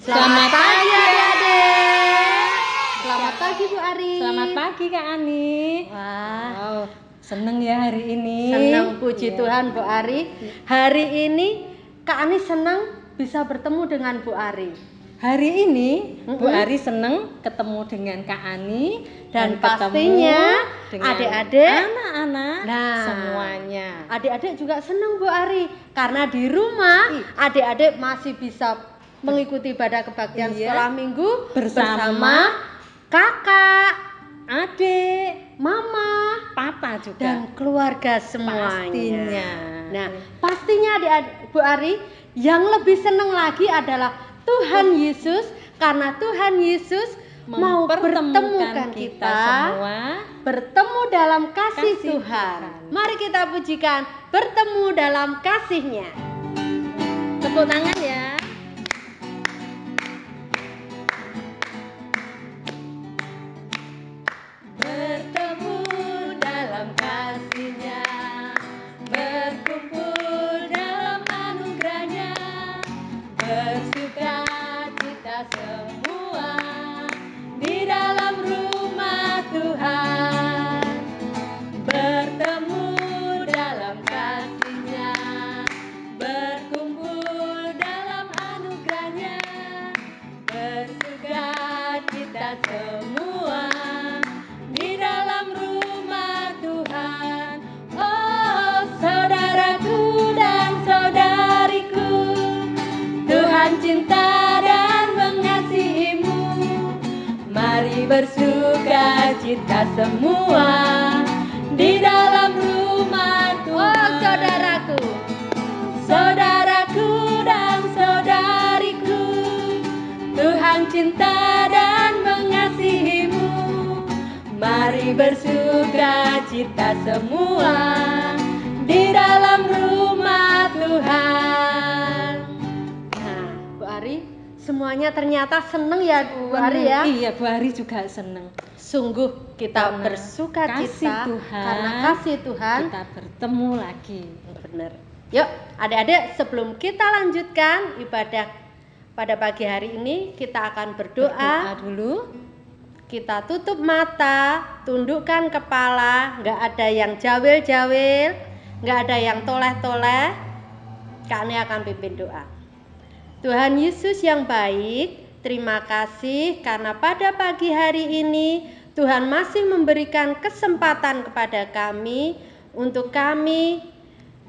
Selamat pagi adik-adik. Selamat pagi Bu Ari. Selamat pagi Kak Ani. Wah, Seneng ya hari ini. senang puji Tuhan Bu Ari. Hari ini Kak Ani senang bisa bertemu dengan Bu Ari. Hari ini Bu Ari seneng ketemu dengan Kak Ani Dan ketemu pastinya dengan adik-adik, anak-anak nah, semuanya. Adik-adik juga senang Bu Ari karena di rumah adik-adik masih bisa mengikuti ibadah kebaktian sekolah minggu bersama kakak, adik, mama, papa juga dan keluarga semuanya. pastinya. Nah, pastinya adik-adik Bu Ari yang lebih senang lagi adalah Tuhan Yesus, karena Tuhan Yesus mau bertemukan kita semua bertemu dalam kasih Tuhan. Tuhan. Mari kita pujikan bertemu dalam kasih-Nya. Tepuk tangan ya. Bertemu dalam kasih-Nya, berkumpul dalam anugerah-Nya, bersuka cita semua di dalam rumah Tuhan. Bertemu dalam kasih-Nya, berkumpul dalam anugerah-Nya, bersuka cita semua di dalam rumah Tuhan. Oh saudaraku dan saudariku, Tuhan cinta dan mengasihimu. Mari bersuka cita semua di dalam rumah Tuhan. Oh saudaraku, Saudaraku dan saudariku, Tuhan cinta dan mengasihimu. Mari bersuka cita semua di dalam rumah Tuhan. nah Bu Ari, semuanya ternyata senang ya Bu Ari ya. Iya, Bu Ari juga senang. Sungguh kita Karena bersuka kasih cita Tuhan, karena kasih Tuhan. Kita bertemu lagi. Benar. Yuk, adik-adik, sebelum kita lanjutkan ibadah pada pagi hari ini, kita akan berdoa. dulu. Kita tutup mata, tundukkan kepala, nggak ada yang jawil-jawil, nggak ada yang toleh-toleh. Kak Ani akan pimpin doa. Tuhan Yesus yang baik, terima kasih karena pada pagi hari ini Tuhan masih memberikan kesempatan kepada kami untuk kami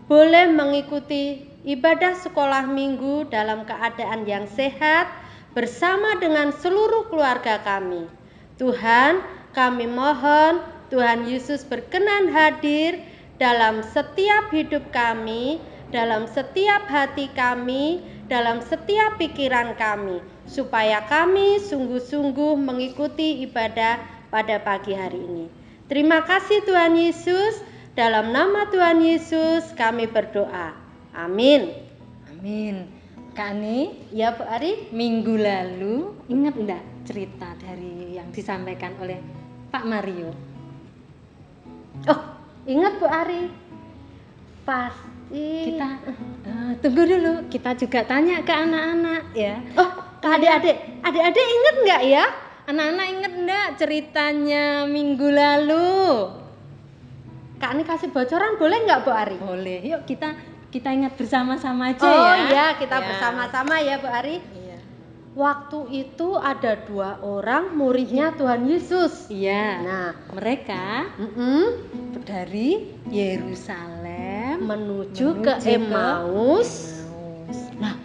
boleh mengikuti ibadah sekolah minggu dalam keadaan yang sehat bersama dengan seluruh keluarga kami. Tuhan, kami mohon Tuhan Yesus berkenan hadir dalam setiap hidup kami, dalam setiap hati kami, dalam setiap pikiran kami, supaya kami sungguh-sungguh mengikuti ibadah pada pagi hari ini. Terima kasih Tuhan Yesus, dalam nama Tuhan Yesus kami berdoa. Amin. Amin. Kak Ani, Ya Bu Ari, minggu lalu ingat enggak cerita dari yang disampaikan oleh Pak Mario? oh ingat Bu Ari, pasti Kita tunggu dulu, kita juga tanya ke anak-anak ya. oh ke adik-adik ingat nggak ya? Anak-anak ingat enggak ceritanya minggu lalu? Kak Ani kasih bocoran boleh nggak Bu Ari? Boleh, yuk kita ingat bersama-sama aja Oh ya. iya, kita Ya. bersama-sama ya Bu Ari. Iya. Waktu itu ada 2 orang muridnya Tuhan Yesus. Iya. Nah, Mereka dari Yerusalem menuju ke Emmaus. Nah,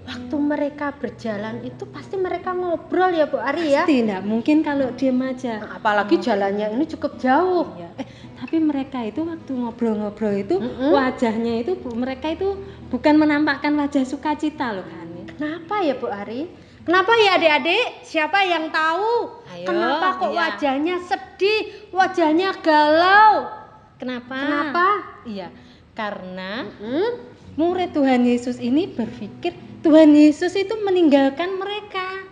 waktu mereka berjalan itu pasti mereka ngobrol ya Bu Ari ya. Pasti enggak mungkin kalau diem aja. Nah, apalagi jalannya ini cukup jauh. Iya. Tapi mereka itu waktu ngobrol-ngobrol itu wajahnya itu mereka itu bukan menampakkan wajah sukacita loh kan. Kenapa ya Bu Ari? Kenapa ya adik-adik? Siapa yang tahu? Ayo, Kenapa kok iya. wajahnya sedih, wajahnya galau? Kenapa? Iya, karena Hmm? murid Tuhan Yesus ini berpikir Tuhan Yesus itu meninggalkan mereka.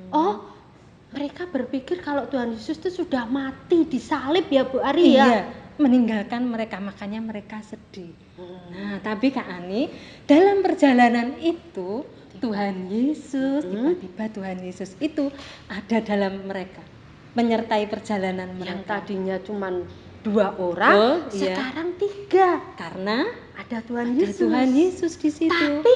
Oh, mereka berpikir kalau Tuhan Yesus itu sudah mati disalib ya Bu Ari ya? Iya, meninggalkan mereka, makanya mereka sedih. Nah, tapi Kak Ani, dalam perjalanan itu Tuhan Yesus, tiba-tiba Tuhan Yesus itu ada dalam mereka, menyertai perjalanan Yang mereka. tadinya cuma 2 orang, Iya. sekarang 3. Karena Ada Tuhan ada Yesus. Tuhan Yesus di situ. Tapi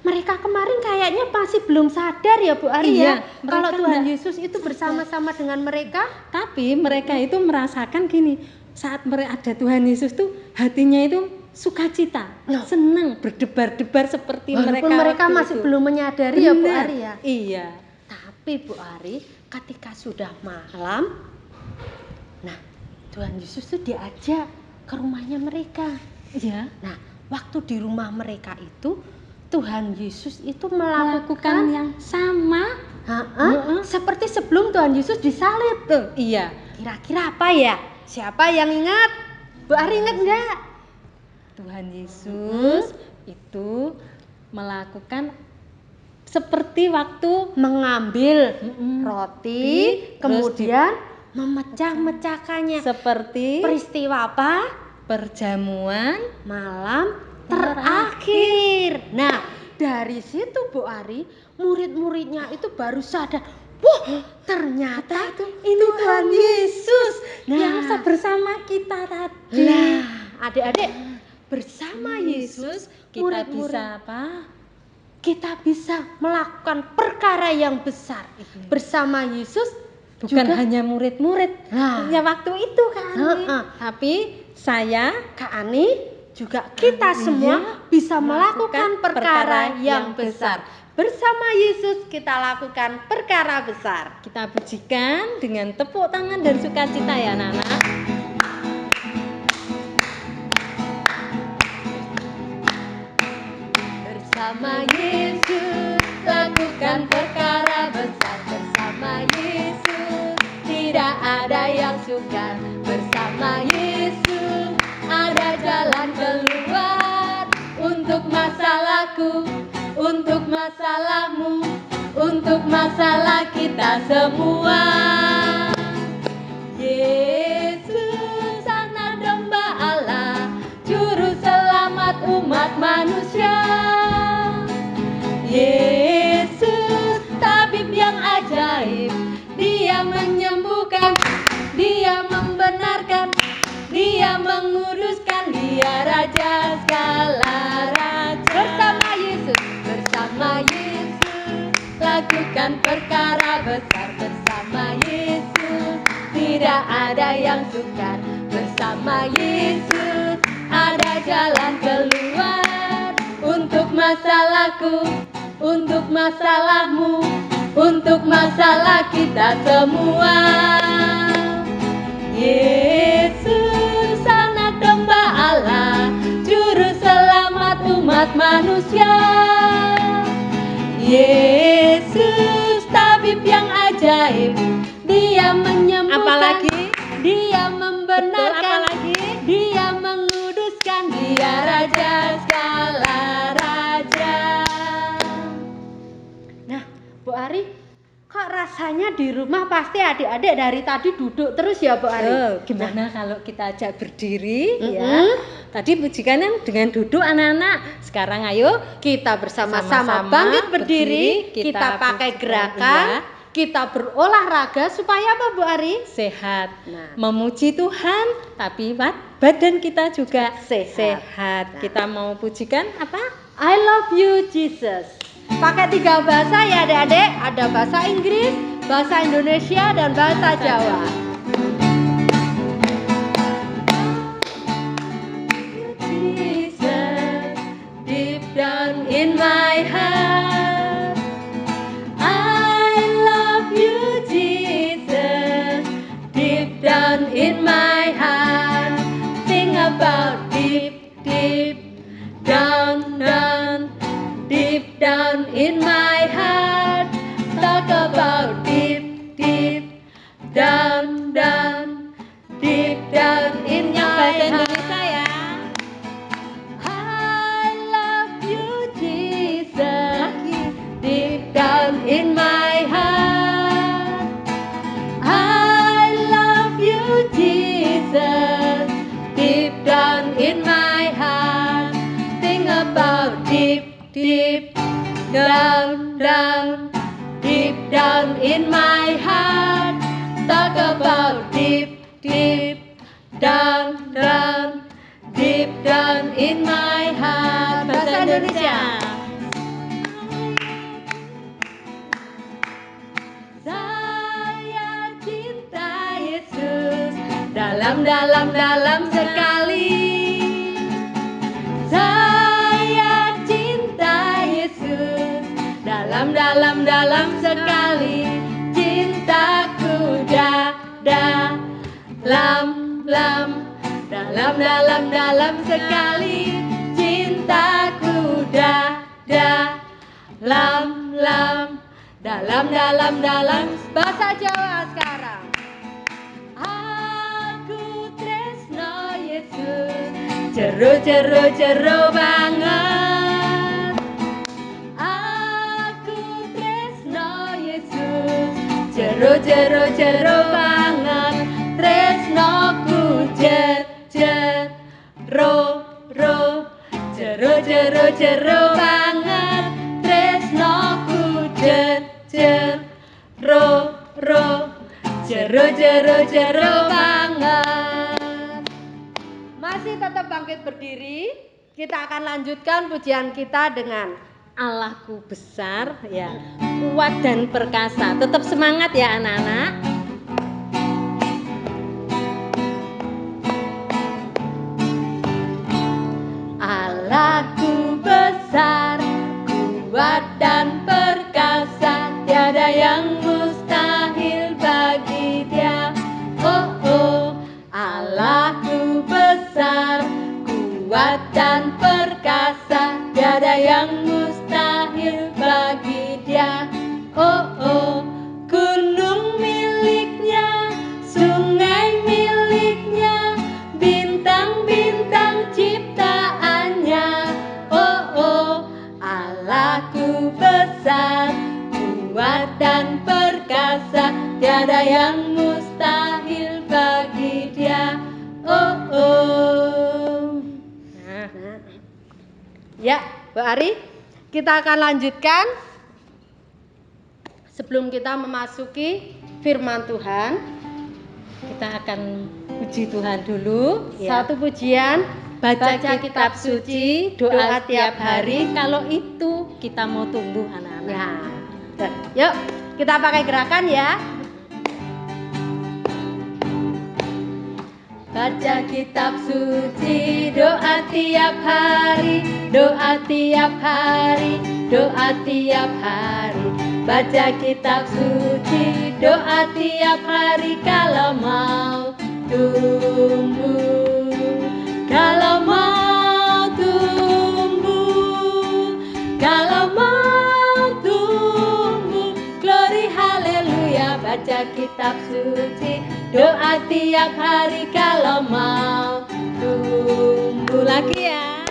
mereka kemarin kayaknya masih belum sadar ya Bu Ari Iya, ya, kalau mereka Tuhan enggak Yesus itu bersama-sama dengan mereka. Tapi mereka itu merasakan gini, saat mereka ada Tuhan Yesus tuh hatinya itu sukacita, senang, berdebar-debar seperti Walaupun mereka waktu masih itu. belum menyadari ya Bu Benar. Ari ya. Iya. Tapi Bu Ari, ketika sudah malam, nah Tuhan Yesus tuh diajak ke rumahnya mereka. Iya. Nah, waktu di rumah mereka itu Tuhan Yesus itu Melakukan yang sama. seperti sebelum Tuhan Yesus disalib. Tuh, iya. Kira-kira apa ya? Siapa yang ingat? Bu Ari ingat enggak? Tuhan Yesus itu melakukan seperti waktu Mengambil roti, roti, terus kemudian memecah-mecahkannya. seperti Peristiwa apa? perjamuan Malam terakhir. Nah, dari situ Bu Ari, murid-muridnya itu baru sadar, wah, ternyata ini Tuhan Yesus. yang bersama kita tadi. Nah, adik-adik, bersama Yesus kita murid-murid bisa apa? kita bisa melakukan perkara yang besar. Bersama Yesus Bukan juga hanya murid-murid Nah. ya waktu itu kan. Tapi saya Kak Ani juga kita semua bisa melakukan perkara yang besar. Bersama Yesus kita lakukan perkara besar. kita pujikan dengan tepuk tangan dan sukacita ya anak-anak. Bersama Yesus lakukan perkara besar. Bersama Yesus tidak ada yang sukar. Bersama Yesus ada jalan keluar. Untuk masalahku, untuk masalahmu, untuk masalah kita semua. Yesus anak domba Allah, juru selamat umat manusia. Yesus tabib yang ajaib, dia menyembuhkan, dia membenarkan, dia menguduskan, dia raja segala raja. Bersama Yesus lakukan perkara besar. Bersama Yesus tidak ada yang sukar. Bersama Yesus ada jalan keluar. Untuk masalahku, untuk masalahmu, untuk masalah kita semua. Yesus anak domba Allah, juru selamat umat manusia. Yesus tabib yang ajaib, dia menyembuhkan, Apalagi? dia membenarkan, Apalagi? dia menguduskan, dia raja segala raja. Nah, Bu Ari, kok rasanya di rumah pasti adik-adik dari tadi duduk terus ya Bu Ari? Gimana kalau kita ajak berdiri ya? Tadi pujikannya dengan duduk anak-anak. Sekarang ayo Kita bersama-sama Sama-sama bangkit berdiri, berdiri, kita pakai pujikan, gerakan, iya. kita berolahraga supaya apa Bu Ari? sehat. Nah. Memuji Tuhan, tapi badan kita juga Sehat. Nah. Kita mau pujikan apa? I love you Jesus. Pakai 3 bahasa ya adik-adik, ada bahasa Inggris, bahasa Indonesia, dan bahasa Jawa. Jesus, deep down in my heart, I love you Jesus, deep down in my heart. Sing about deep, deep down, down, deep down in my heart. Talk about deep, deep down, down, deep down in Yang my bahasa heart. Indonesia ya. I love you Jesus, deep down in my heart. I love you Jesus, deep down in my heart. Think about deep, deep down, down, deep down in my heart. Talk about deep, deep, down, down, deep down in my heart. Bahasa Indonesia. Saya cinta Yesus dalam, dalam, dalam sekali. Saya cinta Yesus dalam, dalam, dalam sekali. Cintaku dalam, dalam, dalam, dalam sekali. Cintaku dalam, dalam, dalam. Bahasa Jawa sekarang. Aku tresno Yesus, jero banget. Aku tresno Yesus, jero banget. Tresnoku jero banget. Tresnoku jero banget. Masih tetap bangkit berdiri. Kita akan lanjutkan pujian kita dengan Allahku besar, ya, kuat dan perkasa. Tetap semangat ya anak-anak. Allahku besar, kuat dan perkasa, tiada yang mustahil bagi Dia. Oh, oh, Allahku besar, kuat dan perkasa, tiada yang mustahil bagi Dia. Oh, oh, gunung miliknya, sungai miliknya, bintang-bintang ciptaannya. Oh, oh, Allahku besar, kuat dan perkasa, tiada yang mustahil bagi Dia. Oh, oh. Nah. Ya, Bu Ari, kita akan lanjutkan. Sebelum kita memasuki firman Tuhan, Kita akan puji Tuhan dulu, ya. satu pujian, Baca kitab suci, doa tiap hari. Kalau itu kita mau tumbuh anak-anak. Ya. Yuk, kita pakai gerakan ya. Baca kitab suci, doa tiap hari, doa tiap hari, doa tiap hari. Baca kitab suci, doa tiap hari kalau mau tumbuh. Kalau mau tumbuh, kalau mau tumbuh, glory haleluya. Baca kitab suci, doa tiap hari kalau mau tumbuh. Lagi ya.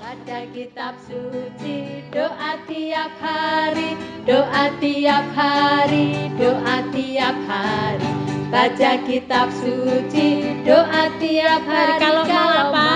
Baca kitab suci, doa tiap hari, doa tiap hari, doa tiap hari. Baca kitab suci, doa tiap hari Kalau mau apa?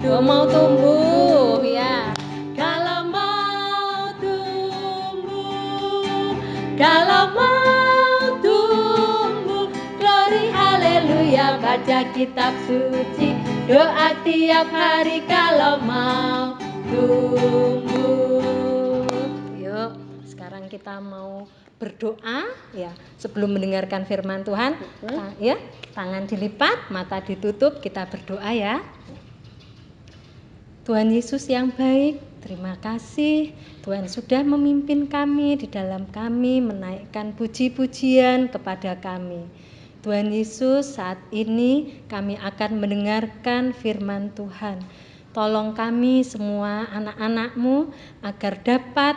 Mau tumbuh, ya. Kalau mau tumbuh, kalau mau tumbuh, glory haleluya. Baca kitab suci, doa tiap hari kalau mau tumbuh. Yuk, sekarang kita mau berdoa, ya. Sebelum mendengarkan firman Tuhan, ya, tangan dilipat, mata ditutup, kita berdoa ya. Tuhan Yesus yang baik, terima kasih Tuhan sudah memimpin kami di dalam kami menaikkan puji-pujian kepada kami. Tuhan Yesus, saat ini kami akan mendengarkan firman Tuhan. Tolong kami semua anak-anak-Mu agar dapat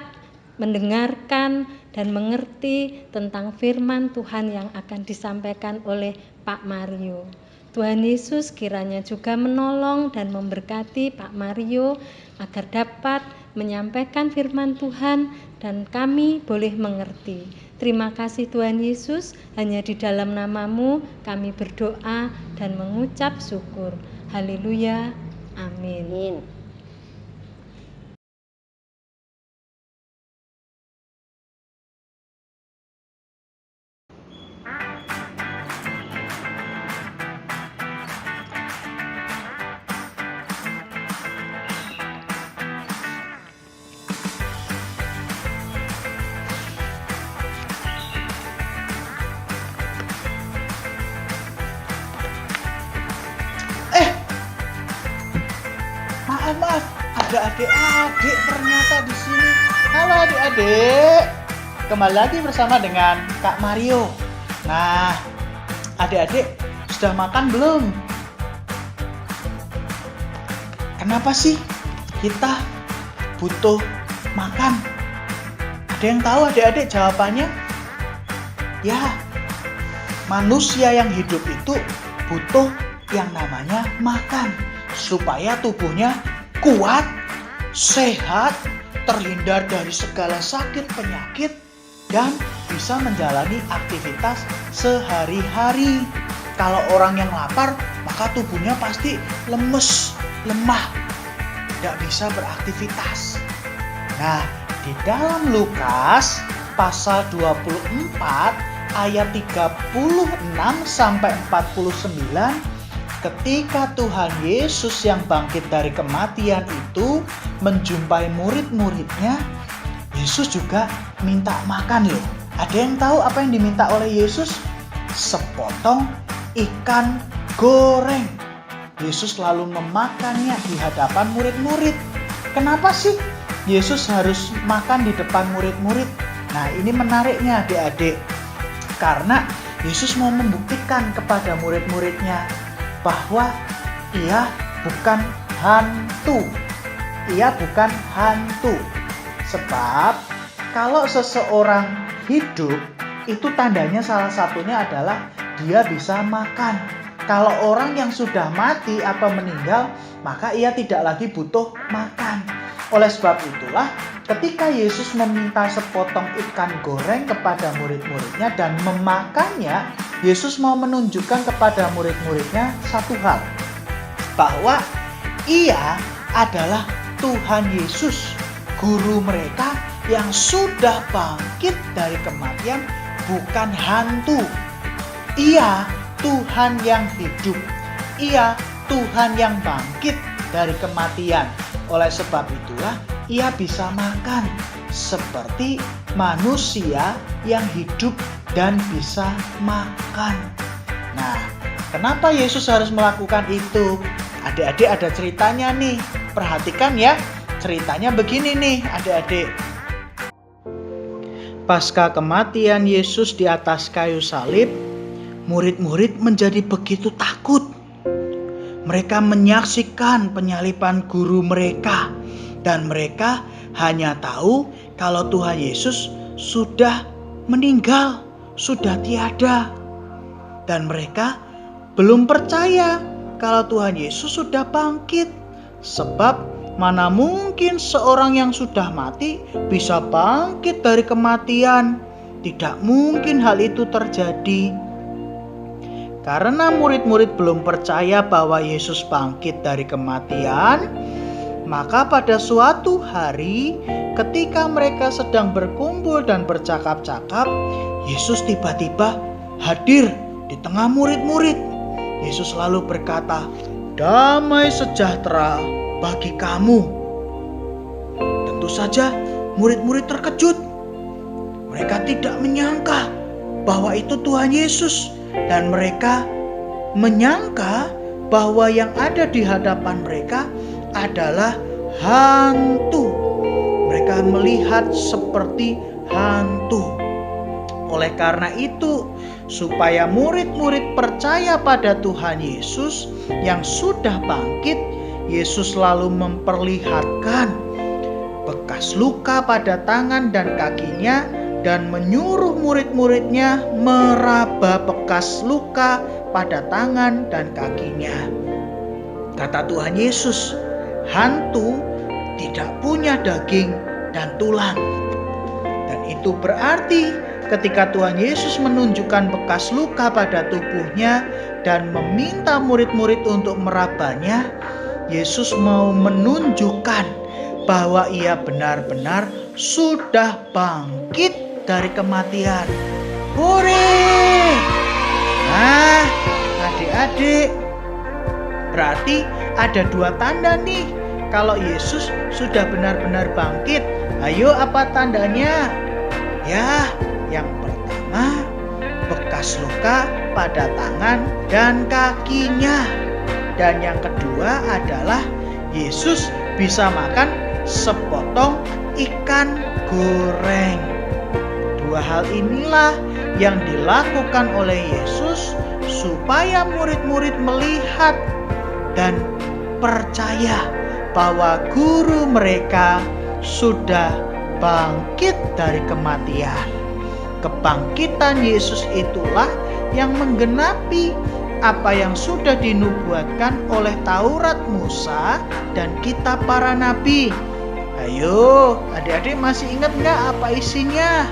mendengarkan dan mengerti tentang firman Tuhan yang akan disampaikan oleh Pak Mario. Tuhan Yesus kiranya juga menolong dan memberkati Pak Mario agar dapat menyampaikan firman Tuhan dan kami boleh mengerti. Terima kasih Tuhan Yesus, hanya di dalam nama-Mu kami berdoa dan mengucap syukur. Haleluya. Amin. Amin. adik-adik ternyata di sini. Halo adik-adik, kembali lagi bersama dengan Kak Mario. Nah, adik-adik sudah makan belum? Kenapa sih kita butuh makan? Ada yang tahu adik-adik jawabannya? Ya, manusia yang hidup itu butuh yang namanya makan supaya tubuhnya kuat, sehat, terhindar dari segala sakit penyakit, dan bisa menjalani aktivitas sehari-hari. Kalau orang yang lapar, maka tubuhnya pasti lemes, lemah, tidak bisa beraktivitas. Nah, di dalam Lukas pasal 24 ayat 36 sampai 49, ketika Tuhan Yesus yang bangkit dari kematian itu menjumpai murid-muridnya, Yesus juga minta makan loh. Ada yang tahu apa yang diminta oleh Yesus? Sepotong ikan goreng. Yesus lalu memakannya di hadapan murid-murid. Kenapa sih Yesus harus makan di depan murid-murid? Nah, ini menariknya adik-adik. Karena Yesus mau membuktikan kepada murid-muridnya bahwa ia bukan hantu. Ia bukan hantu. Sebab kalau seseorang hidup, itu tandanya salah satunya adalah dia bisa makan. Kalau orang yang sudah mati atau meninggal, maka ia tidak lagi butuh makan. Oleh sebab itulah, ketika Yesus meminta sepotong ikan goreng kepada murid-muridnya dan memakannya, Yesus mau menunjukkan kepada murid-muridnya satu hal, bahwa ia adalah Tuhan Yesus, guru mereka yang sudah bangkit dari kematian, bukan hantu. Ia Tuhan yang hidup. Ia Tuhan yang bangkit dari kematian. Oleh sebab itulah ia bisa makan seperti manusia yang hidup dan bisa makan. Nah, kenapa Yesus harus melakukan itu? Adik-adik ada ceritanya nih. Perhatikan ya. Ceritanya begini nih adik-adik. Pasca kematian Yesus di atas kayu salib, murid-murid menjadi begitu takut. Mereka menyaksikan penyaliban guru mereka, dan mereka hanya tahu kalau Tuhan Yesus sudah meninggal, sudah tiada. Dan mereka belum percaya kalau Tuhan Yesus sudah bangkit. Sebab mana mungkin seorang yang sudah mati bisa bangkit dari kematian? Tidak mungkin hal itu terjadi. Karena murid-murid belum percaya bahwa Yesus bangkit dari kematian, maka pada suatu hari ketika mereka sedang berkumpul dan bercakap-cakap, Yesus tiba-tiba hadir di tengah murid-murid. Yesus lalu berkata, "Damai sejahtera bagi kamu." Tentu saja murid-murid terkejut. Mereka tidak menyangka bahwa itu Tuhan Yesus. Dan mereka menyangka bahwa yang ada di hadapan mereka adalah hantu. Mereka melihat seperti hantu. Oleh karena itu, supaya murid-murid percaya pada Tuhan Yesus yang sudah bangkit, Yesus lalu memperlihatkan bekas luka pada tangan dan kakinya, dan menyuruh murid-muridnya meraba bekas luka pada tangan dan kakinya. Kata Tuhan Yesus, hantu tidak punya daging dan tulang. Dan itu berarti ketika Tuhan Yesus menunjukkan bekas luka pada tubuhnya dan meminta murid-murid untuk merabanya, Yesus mau menunjukkan bahwa ia benar-benar sudah bangkit dari kematian. Hore! Nah, adik-adik, berarti ada dua tanda nih kalau Yesus sudah benar-benar bangkit. Ayo, apa tandanya? Ya, yang pertama, bekas luka pada tangan dan kakinya. Dan yang kedua adalah Yesus bisa makan sepotong ikan goreng. Dua hal inilah yang dilakukan oleh Yesus supaya murid-murid melihat dan percaya bahwa guru mereka sudah bangkit dari kematian. Kebangkitan Yesus itulah yang menggenapi apa yang sudah dinubuatkan oleh Taurat Musa dan kitab para nabi. Ayo, adik-adik masih ingat nggak apa isinya?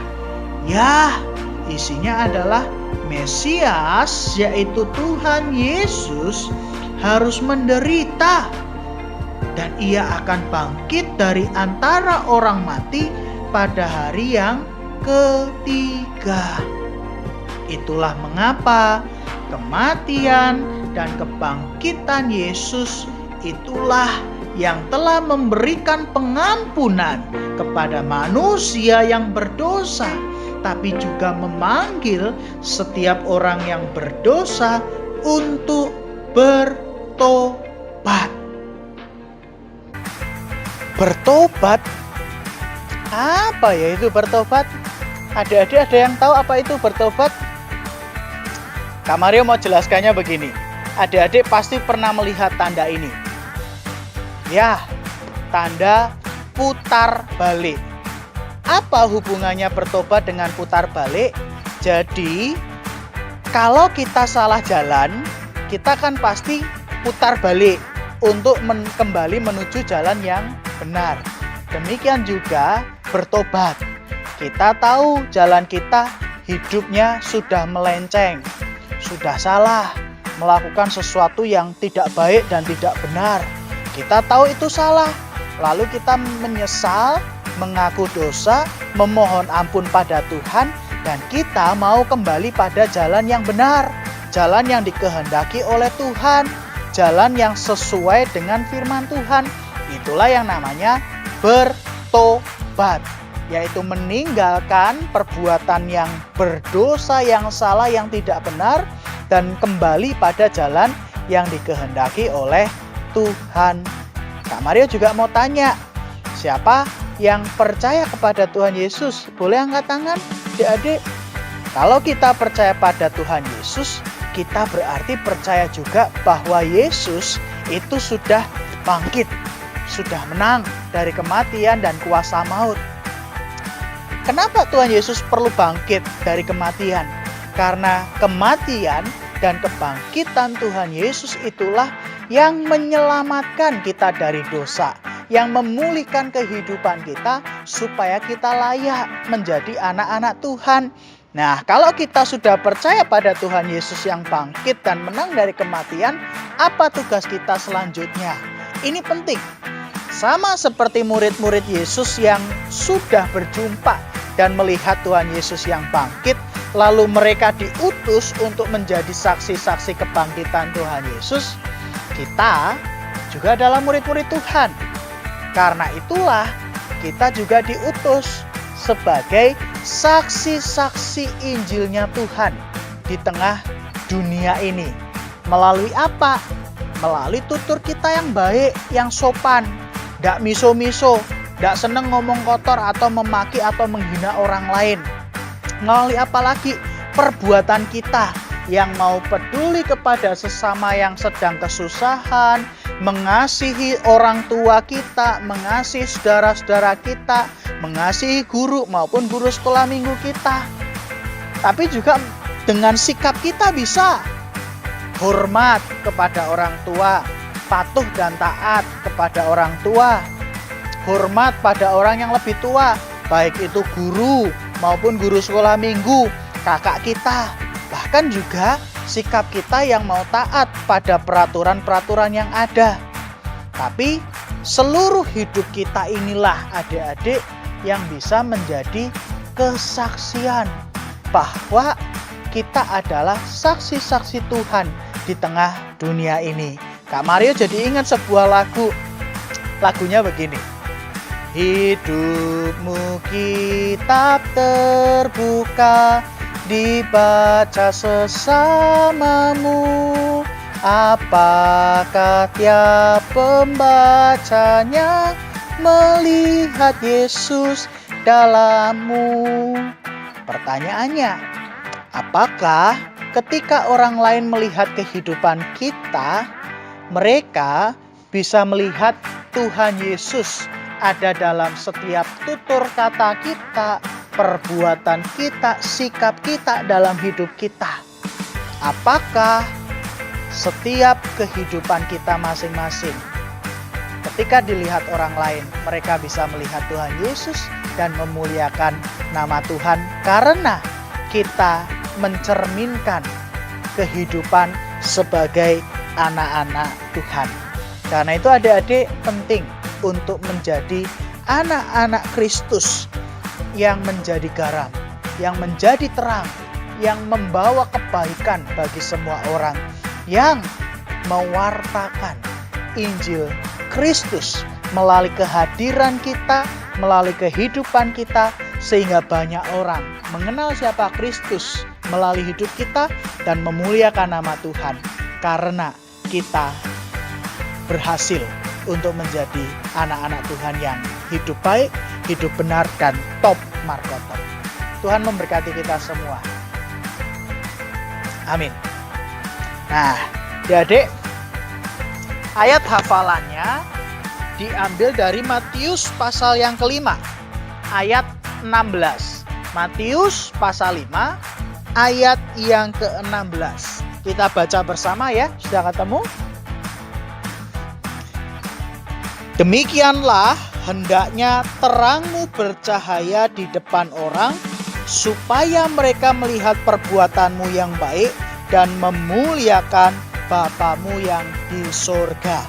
Ya, isinya adalah Mesias, yaitu Tuhan Yesus, harus menderita dan ia akan bangkit dari antara orang mati pada hari yang ketiga. Itulah mengapa kematian dan kebangkitan Yesus itulah yang telah memberikan pengampunan kepada manusia yang berdosa, tapi juga memanggil setiap orang yang berdosa untuk bertobat. Bertobat? Apa ya itu bertobat? Adik-adik ada yang tahu apa itu bertobat? Kak Mario mau jelaskannya begini. Adik-adik pasti pernah melihat tanda ini. Ya, tanda putar balik. Apa hubungannya bertobat dengan putar balik? Jadi, kalau kita salah jalan, kita kan pasti putar balik untuk kembali menuju jalan yang benar. Demikian juga bertobat. Kita tahu jalan kita hidupnya sudah melenceng, sudah salah, melakukan sesuatu yang tidak baik dan tidak benar. Kita tahu itu salah, lalu kita menyesal, mengaku dosa, memohon ampun pada Tuhan, dan kita mau kembali pada jalan yang benar, jalan yang dikehendaki oleh Tuhan, jalan yang sesuai dengan firman Tuhan. Itulah yang namanya bertobat, yaitu meninggalkan perbuatan yang berdosa, yang salah, yang tidak benar, dan kembali pada jalan yang dikehendaki oleh Tuhan. Kak Mario juga mau tanya, siapa yang percaya kepada Tuhan Yesus? Boleh angkat tangan, adik-adik. Kalau kita percaya pada Tuhan Yesus, kita berarti percaya juga bahwa Yesus itu sudah bangkit, sudah menang dari kematian dan kuasa maut. Kenapa Tuhan Yesus perlu bangkit dari kematian? Karena kematian dan kebangkitan Tuhan Yesus itulah yang menyelamatkan kita dari dosa, yang memulihkan kehidupan kita supaya kita layak menjadi anak-anak Tuhan. Nah, kalau kita sudah percaya pada Tuhan Yesus yang bangkit dan menang dari kematian, apa tugas kita selanjutnya? Ini penting. Sama seperti murid-murid Yesus yang sudah berjumpa dan melihat Tuhan Yesus yang bangkit, lalu mereka diutus untuk menjadi saksi-saksi kebangkitan Tuhan Yesus, kita juga adalah murid-murid Tuhan. Karena itulah kita juga diutus sebagai saksi-saksi Injilnya Tuhan di tengah dunia ini. Melalui apa? Melalui tutur kita yang baik, yang sopan, tidak miso-miso, tidak senang ngomong kotor atau memaki atau menghina orang lain. Melalui apa lagi? Perbuatan kita yang mau peduli kepada sesama yang sedang kesusahan, mengasihi orang tua kita, mengasihi saudara-saudara kita, mengasihi guru maupun guru sekolah minggu kita. Tapi juga dengan sikap kita bisa hormat kepada orang tua, patuh dan taat kepada orang tua, hormat pada orang yang lebih tua, baik itu guru maupun guru sekolah minggu, kakak kita. Bahkan juga sikap kita yang mau taat pada peraturan-peraturan yang ada. Tapi seluruh hidup kita inilah adik-adik yang bisa menjadi kesaksian bahwa kita adalah saksi-saksi Tuhan di tengah dunia ini. Kak Mario jadi ingat sebuah lagu. Lagunya begini. Hidupmu kitab terbuka, dibaca sesamamu. Apakah tiap pembacanya melihat Yesus dalammu. Pertanyaannya, apakah ketika orang lain melihat kehidupan kita, mereka bisa melihat Tuhan Yesus ada dalam setiap tutur kata kita, perbuatan kita, sikap kita dalam hidup kita? Apakah setiap kehidupan kita masing-masing, ketika dilihat orang lain, mereka bisa melihat Tuhan Yesus dan memuliakan nama Tuhan karena kita mencerminkan kehidupan sebagai anak-anak Tuhan. Karena itu adik-adik penting untuk menjadi anak-anak Kristus yang menjadi garam, yang menjadi terang, yang membawa kebaikan bagi semua orang, yang mewartakan Injil Kristus melalui kehadiran kita, melalui kehidupan kita, sehingga banyak orang mengenal siapa Kristus melalui hidup kita dan memuliakan nama Tuhan karena kita berhasil untuk menjadi anak-anak Tuhan yang hidup baik, hidup benar, dan top markoter. Tuhan memberkati kita semua. Amin. Nah, adik, ayat hafalannya diambil dari Matius pasal yang kelima, ayat 16. Matius pasal 5, ayat yang ke-16. Kita baca bersama ya, sudah ketemu? Demikianlah hendaknya terangmu bercahaya di depan orang, supaya mereka melihat perbuatanmu yang baik dan memuliakan Bapamu yang di sorga.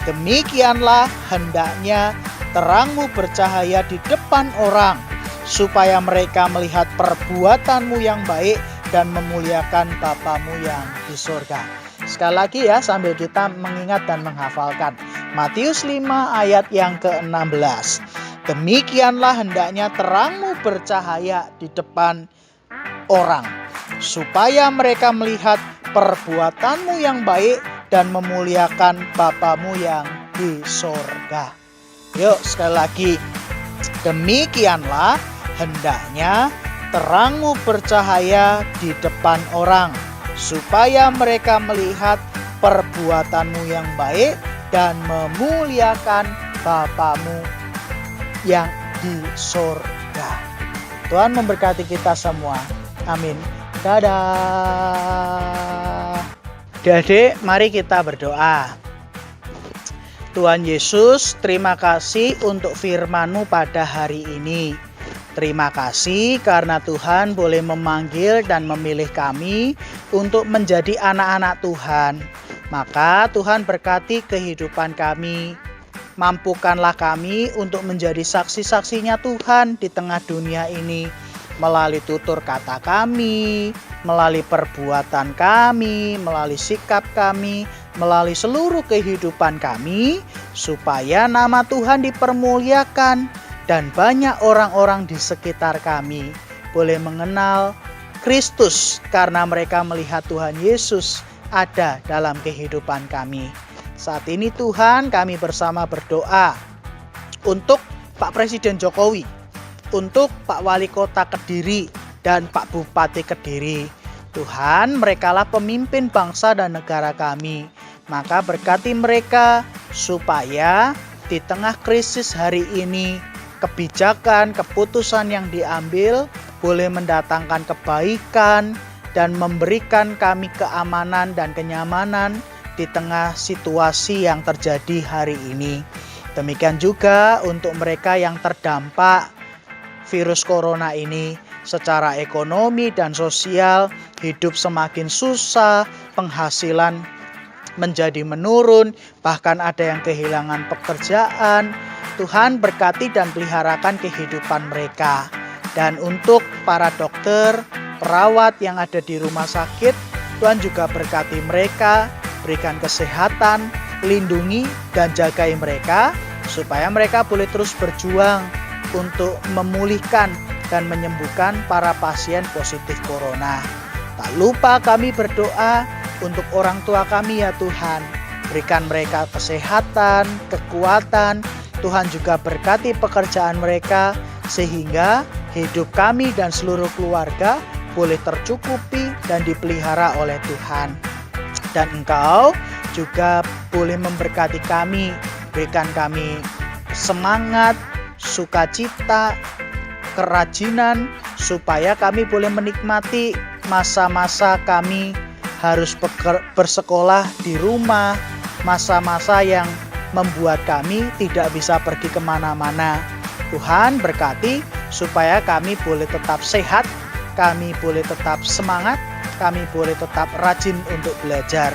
Demikianlah hendaknya terangmu bercahaya di depan orang, supaya mereka melihat perbuatanmu yang baik dan memuliakan Bapamu yang di sorga. Sekali lagi ya, sambil kita mengingat dan menghafalkan. Matius 5 ayat yang ke-16. Demikianlah hendaknya terangmu bercahaya di depan orang, supaya mereka melihat perbuatanmu yang baik dan memuliakan Bapamu yang di sorga. Yuk sekali lagi. Demikianlah hendaknya terangmu bercahaya di depan orang, supaya mereka melihat perbuatanmu yang baik dan memuliakan Bapamu yang di sorga. Tuhan memberkati kita semua. Amin. Dadah. Adik, mari kita berdoa. Tuhan Yesus, terima kasih untuk firman-Mu pada hari ini. Terima kasih karena Tuhan boleh memanggil dan memilih kami untuk menjadi anak-anak Tuhan. Maka Tuhan berkati kehidupan kami. Mampukanlah kami untuk menjadi saksi-saksinya Tuhan di tengah dunia ini, melalui tutur kata kami, melalui perbuatan kami, melalui sikap kami, melalui seluruh kehidupan kami, supaya nama Tuhan dipermuliakan dan banyak orang-orang di sekitar kami boleh mengenal Kristus karena mereka melihat Tuhan Yesus ada dalam kehidupan kami. Saat ini Tuhan, kami bersama berdoa untuk Pak Presiden Jokowi, untuk Pak Wali Kota Kediri dan Pak Bupati Kediri. Tuhan, merekalah pemimpin bangsa dan negara kami. Maka berkati mereka supaya di tengah krisis hari ini, kebijakan, keputusan yang diambil boleh mendatangkan kebaikan dan memberikan kami keamanan dan kenyamanan di tengah situasi yang terjadi hari ini. Demikian juga untuk mereka yang terdampak virus corona ini secara ekonomi dan sosial, hidup semakin susah, penghasilan menjadi menurun, bahkan ada yang kehilangan pekerjaan. Tuhan berkati dan peliharakan kehidupan mereka. Dan untuk para dokter, perawat yang ada di rumah sakit, Tuhan juga berkati mereka, berikan kesehatan, lindungi dan jagai mereka, supaya mereka boleh terus berjuang untuk memulihkan dan menyembuhkan para pasien positif corona. Tak lupa kami berdoa untuk orang tua kami ya Tuhan. Berikan mereka kesehatan, kekuatan, Tuhan juga berkati pekerjaan mereka sehingga hidup kami dan seluruh keluarga boleh tercukupi dan dipelihara oleh Tuhan. Dan Engkau juga boleh memberkati kami, berikan kami semangat, sukacita, kerajinan, supaya kami boleh menikmati masa-masa kami harus bersekolah di rumah, masa-masa yang membuat kami tidak bisa pergi kemana-mana. Tuhan berkati supaya kami boleh tetap sehat, kami boleh tetap semangat, kami boleh tetap rajin untuk belajar.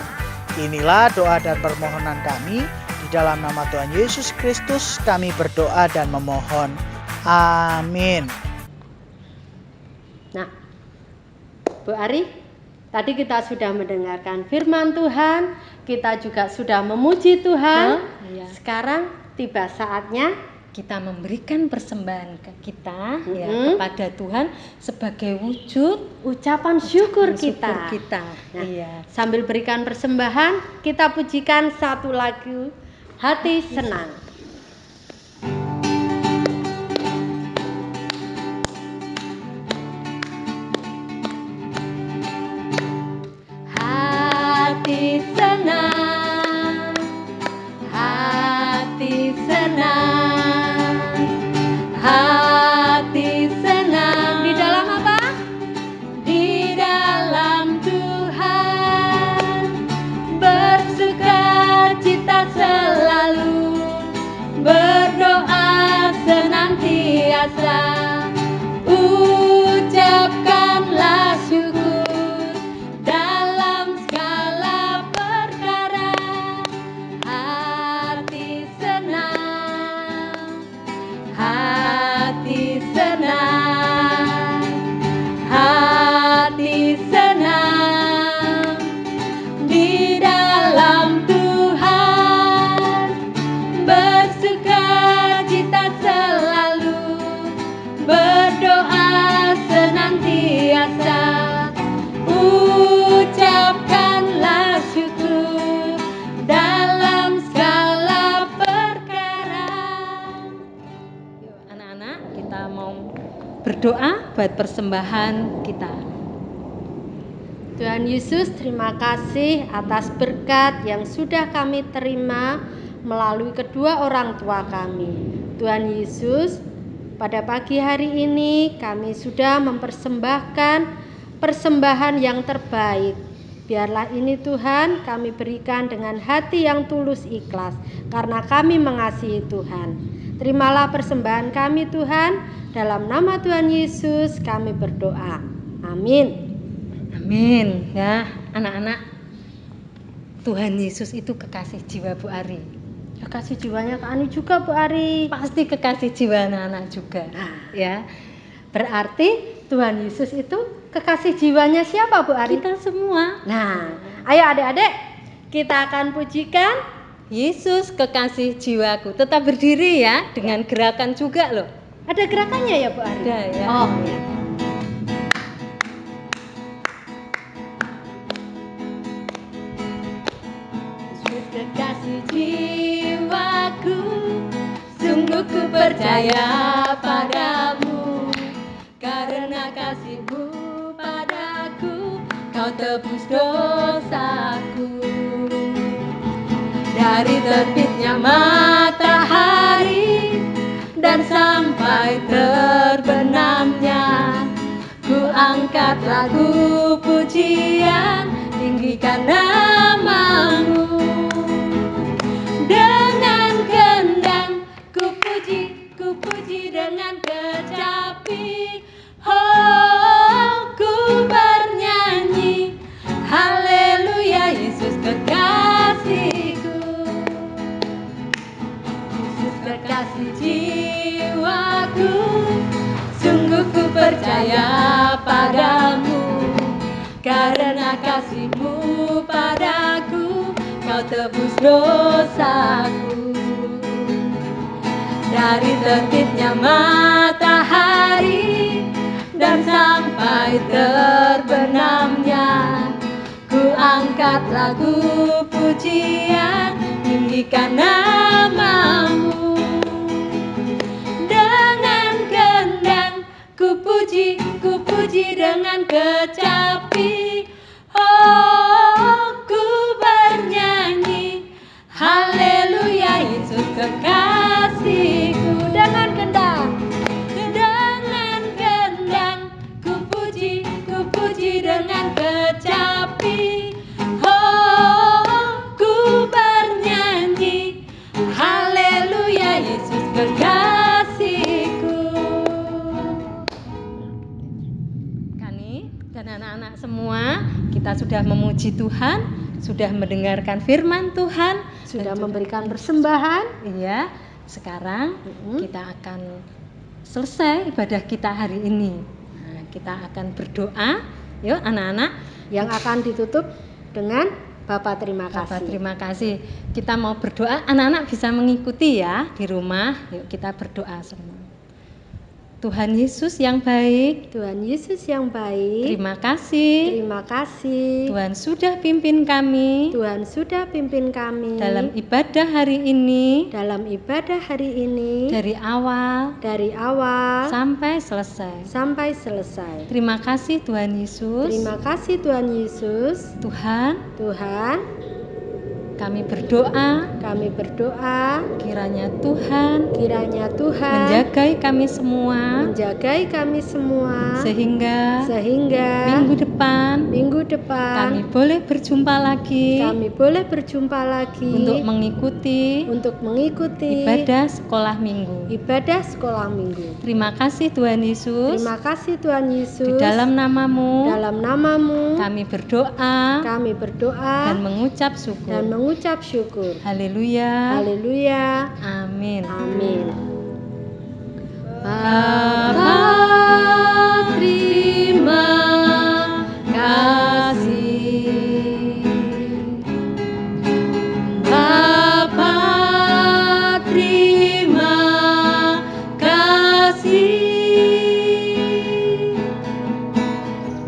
Inilah doa dan permohonan kami. Di dalam nama Tuhan Yesus Kristus kami berdoa dan memohon. Amin. Nah, Bu Ari, tadi kita sudah mendengarkan firman Tuhan, kita juga sudah memuji Tuhan. Ya. Sekarang tiba saatnya Kita memberikan persembahan kita ya kepada Tuhan sebagai wujud ucapan syukur kita. Nah, iya. Sambil berikan persembahan, kita pujikan satu lagu Hati Senang. Hati senang, hati senang, hati senang. Di dalam apa? Di dalam Tuhan, bersukacita selalu, berdoa senantiasa, ucapkanlah syukur dalam segala perkara. Hati senang, hati senang, hati senang. Di dalam Tuhan, bersukacita selalu, berdoa senantiasa, ucapkanlah syukur dalam segala perkara. Yuk anak-anak, kita mau berdoa buat persembahan kita. Tuhan Yesus, terima kasih atas berkat yang sudah kami terima melalui kedua orang tua kami. Tuhan Yesus, pada pagi hari ini kami sudah mempersembahkan persembahan yang terbaik. Biarlah ini Tuhan kami berikan dengan hati yang tulus ikhlas, karena kami mengasihi Tuhan. Terimalah persembahan kami Tuhan, dalam nama Tuhan Yesus kami berdoa. Amin. Amin. Ya, anak-anak, Tuhan Yesus itu kekasih jiwa Bu Ari. Kekasih jiwanya Kak Ani juga Bu Ari. Pasti kekasih jiwa anak-anak juga. Ya, Berarti Tuhan Yesus itu kekasih jiwanya siapa Bu Ari? kita semua. Nah, ayo adik-adik, kita akan pujikan Yesus kekasih jiwaku. Tetap berdiri ya, dengan gerakan juga loh. ada gerakannya ya Bu Ari? Ada ya. Oh, Yesus kekasih jiwaku, sungguh ku percaya padamu, karena kasih-Mu padaku, Kau tebus dosaku. Dari terbitnya matahari dan sampai terbenamnya, ku angkat lagu pujian, tinggikan nama-Mu. Dengan kendang ku puji dengan kecapi. Oh, ku bernyanyi, haleluya, Yesus kekasihku. Yesus kekasih jiwaku, sungguh ku percaya padamu, karena kasih-Mu padaku, Kau tebus dosaku. Dari terbitnya matahari dan sampai terbenamnya, ku angkat lagu pujian, tinggikan nama-Mu. puji dengan kecapi. Oh, ku bernyanyi, haleluya Yesus kekasihku. Dengan gendang, ku puji dengan kecapi. Oh, ku bernyanyi, haleluya Yesus kekasihku. Kani dan anak-anak semua, kita sudah memuji Tuhan, sudah mendengarkan firman Tuhan, Sudah dan memberikan persembahan. Iya, sekarang kita akan selesai ibadah kita hari ini. Nah, kita akan berdoa. Yuk anak-anak, Yang akan ditutup dengan Bapak terima kasih. Bapak terima kasih. Kita mau berdoa, anak-anak bisa mengikuti ya di rumah. Yuk kita berdoa semua. Tuhan Yesus yang baik, Tuhan Yesus yang baik, terima kasih. terima kasih. Tuhan sudah pimpin kami Tuhan sudah pimpin kami dalam ibadah hari ini dalam ibadah hari ini dari awal dari awal sampai selesai. sampai selesai. Terima kasih Tuhan Yesus. Terima kasih Tuhan Yesus. Tuhan, kami berdoa kami berdoa kiranya Tuhan kiranya Tuhan menjagai kami semua menjagai kami semua sehingga minggu depan kami boleh berjumpa lagi boleh berjumpa lagi untuk mengikuti ibadah sekolah minggu. Terima kasih Tuhan Yesus. Terima kasih Tuhan Yesus. Di dalam namamu kami berdoa berdoa dan mengucap syukur. Haleluya. Haleluya. Amin. Amin. Bapa terima kasih. Bapa terima kasih.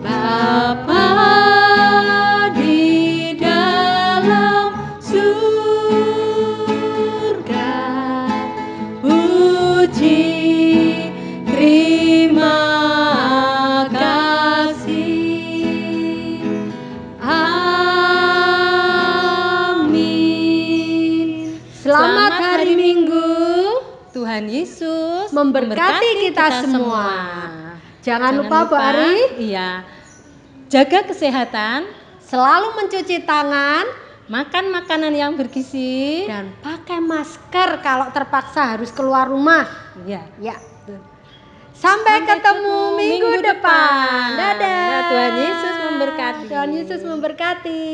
Bapa di dalam surga, puji terima kasih. Amin. Selamat hari Minggu. Tuhan Yesus Memberkati kita semua. Jangan lupa Bu Ari, iya, jaga kesehatan, selalu mencuci tangan makan makanan yang bergizi, dan pakai masker kalau terpaksa harus keluar rumah. iya. Ya. Sampai ketemu minggu depan. Dadah. Tuhan Yesus memberkati. Tuhan Yesus memberkati.